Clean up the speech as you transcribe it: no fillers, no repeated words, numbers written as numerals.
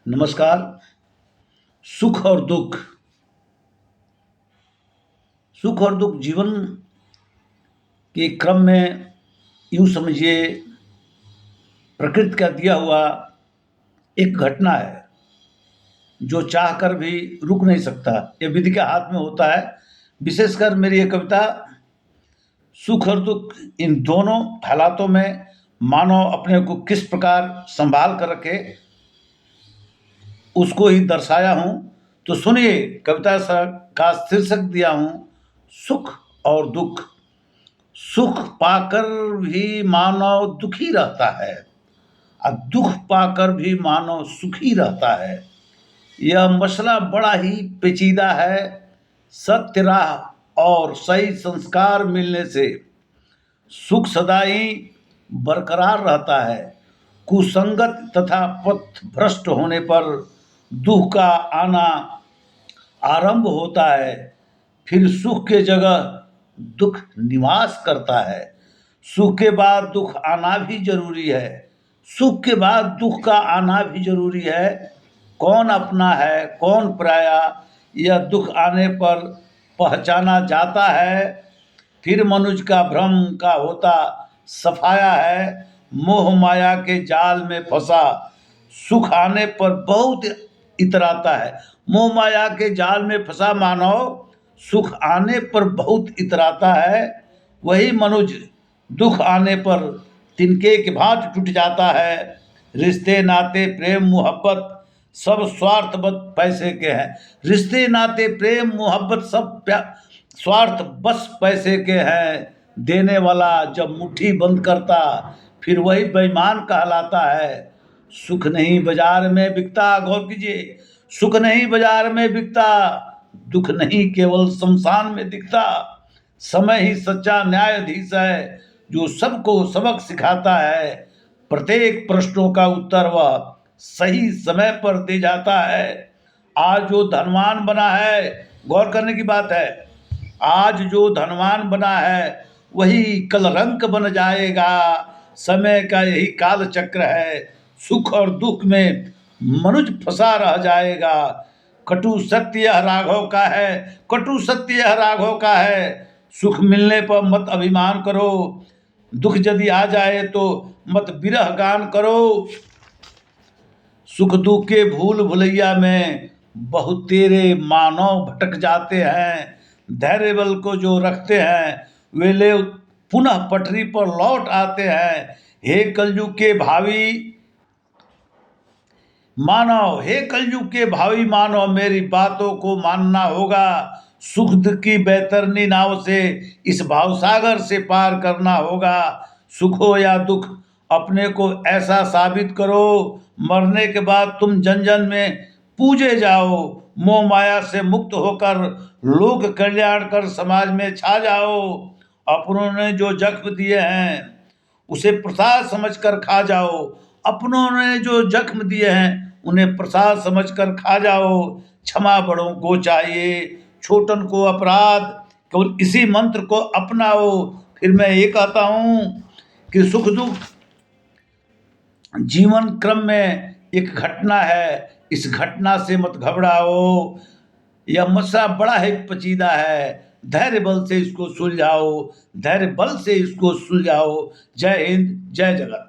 नमस्कार। सुख और दुख। सुख और दुख जीवन के क्रम में यूँ समझिए प्रकृति का दिया हुआ एक घटना है, जो चाह कर भी रुक नहीं सकता। ये विधि के हाथ में होता है। विशेषकर मेरी ये कविता सुख और दुख इन दोनों हालातों में मानव अपने को किस प्रकार संभाल कर रखे, उसको ही दर्शाया हूँ। तो सुनिए, कविता का शीर्षक दिया हूँ सुख और दुख। सुख पाकर भी मानव दुखी रहता है और दुख पाकर भी मानव सुखी रहता है। यह मसला बड़ा ही पेचीदा है। सत्य राह और सही संस्कार मिलने से सुख सदा ही बरकरार रहता है। कुसंगत तथा पथ भ्रष्ट होने पर दुख का आना आरंभ होता है। फिर सुख के जगह दुख निवास करता है। सुख के बाद दुख आना भी जरूरी है। सुख के बाद दुख का आना भी जरूरी है। कौन अपना है कौन पराया, यह दुख आने पर पहचाना जाता है। फिर मनुष्य का भ्रम का होता सफाया है। मोह माया के जाल में फंसा सुख आने पर बहुत इतराता है। मोह माया के जाल में फंसा मानव सुख आने पर बहुत इतराता है। वही मनुष्य दुख आने पर तिनके के भांति टूट जाता है। रिश्ते नाते प्रेम मोहब्बत सब स्वार्थवत पैसे के हैं। रिश्ते नाते प्रेम मोहब्बत सब स्वार्थ बस पैसे के हैं। देने वाला जब मुट्ठी बंद करता फिर वही बेईमान कहलाता है। सुख नहीं बाजार में बिकता, गौर कीजिए, सुख नहीं बाजार में बिकता, दुख नहीं केवल शमशान में दिखता। समय ही सच्चा न्यायाधीश है जो सबको सबक सिखाता है। प्रत्येक प्रश्नों का उत्तर वह सही समय पर दे जाता है। आज जो धनवान बना है, गौर करने की बात है, आज जो धनवान बना है वही कल रंक बन जाएगा। समय का यही काल चक्र है। सुख और दुख में मनुष्य फंसा रह जाएगा। कटु सत्य यह राघव का है, कटु सत्य यह राघव का है। सुख मिलने पर मत अभिमान करो, दुख यदि आ जाए तो मत विरह गान करो। सुख दुख के भूल भुलैया में बहुत तेरे मानव भटक जाते हैं। धैर्य बल को जो रखते हैं वे ले पुनः पटरी पर लौट आते हैं। हे कलयुग के भावी मानव, हे कलयुग के भावी मानव, मेरी बातों को मानना होगा। सुख दुख की बैतरनी नाव से इस भावसागर से पार करना होगा। सुख हो या दुख अपने को ऐसा साबित करो, मरने के बाद तुम जन जन में पूजे जाओ। मोह माया से मुक्त होकर लोक कल्याण कर समाज में छा जाओ। अपनों ने जो जख्म दिए हैं उसे प्रसाद समझकर खा जाओ। अपनों ने जो जख्म दिए हैं उन्हें प्रसाद समझकर खा जाओ। क्षमा बड़ों को चाहिए, छोटन को अपराध, केवल इसी मंत्र को अपनाओ। फिर मैं ये कहता हूँ कि सुख दुख जीवन क्रम में एक घटना है। इस घटना से मत घबराओ। यह मसला बड़ा ही पेचीदा है। धैर्य बल से इसको सुलझाओ, धैर्य बल से इसको सुलझाओ। जय हिंद, जय जगत।